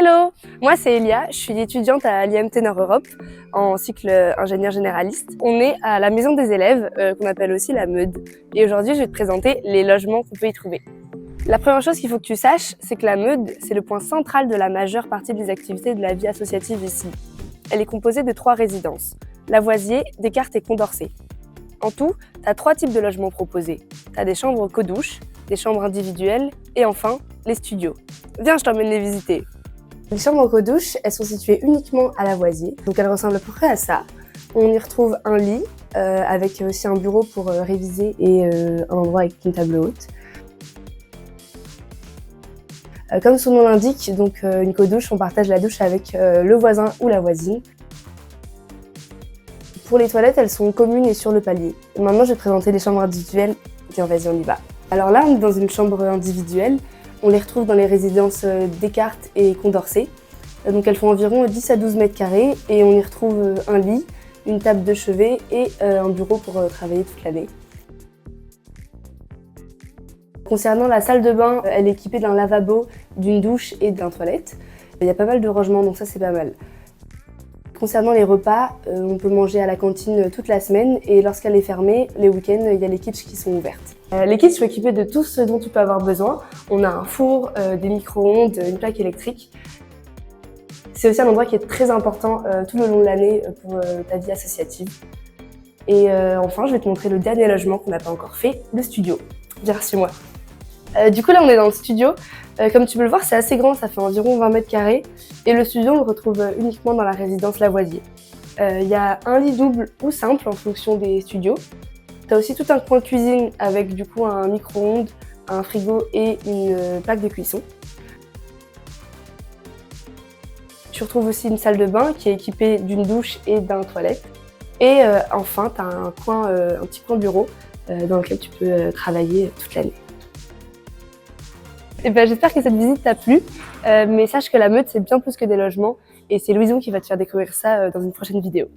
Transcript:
Hello, moi c'est Elia, je suis étudiante à l'IMT Nord-Europe en cycle ingénieur généraliste. On est à la maison des élèves, qu'on appelle aussi la MEUD. Et aujourd'hui, je vais te présenter les logements qu'on peut y trouver. La première chose qu'il faut que tu saches, c'est que la MEUD, c'est le point central de la majeure partie des activités de la vie associative ici. Elle est composée de 3 résidences, Lavoisier, Descartes et Condorcet. En tout, tu as 3 types de logements proposés. Tu as des chambres co-douches, des chambres individuelles et enfin, les studios. Viens, je t'emmène les visiter. Les chambres co-douche, elles sont situées uniquement à Lavoisier, donc elles ressemblent à peu près à ça. On y retrouve un lit, avec aussi un bureau pour réviser et un endroit avec une table haute. Comme son nom l'indique, donc une co-douche, on partage la douche avec le voisin ou la voisine. Pour les toilettes, elles sont communes et sur le palier. Maintenant, je vais te présenter les chambres individuelles. Tiens, vas-y, on y va. Alors là, on est dans une chambre individuelle. On les retrouve dans les résidences Descartes et Condorcet. Donc elles font environ 10 à 12 mètres carrés et on y retrouve un lit, une table de chevet et un bureau pour travailler toute l'année. Concernant la salle de bain, elle est équipée d'un lavabo, d'une douche et d'un toilette. Il y a pas mal de rangements, donc ça c'est pas mal. Concernant les repas, on peut manger à la cantine toute la semaine et lorsqu'elle est fermée, les week-ends, il y a les kitchens qui sont ouvertes. Les kitchens sont équipés de tout ce dont tu peux avoir besoin. On a un four, des micro-ondes, une plaque électrique. C'est aussi un endroit qui est très important tout le long de l'année pour ta vie associative. Et enfin, je vais te montrer le dernier logement qu'on n'a pas encore fait, le studio. Viens, suis-moi. Du coup, là, on est dans le studio. Comme tu peux le voir, c'est assez grand, ça fait environ 20 mètres carrés. Et le studio, on le retrouve uniquement dans la résidence Lavoisier. Il y a un lit double ou simple en fonction des studios. Tu as aussi tout un coin cuisine avec du coup un micro-ondes, un frigo et une plaque de cuisson. Tu retrouves aussi une salle de bain qui est équipée d'une douche et d'un toilette. Et enfin, tu as un petit coin bureau dans lequel tu peux travailler toute l'année. J'espère que cette visite t'a plu, mais sache que la MEUD c'est bien plus que des logements et c'est Louison qui va te faire découvrir ça dans une prochaine vidéo.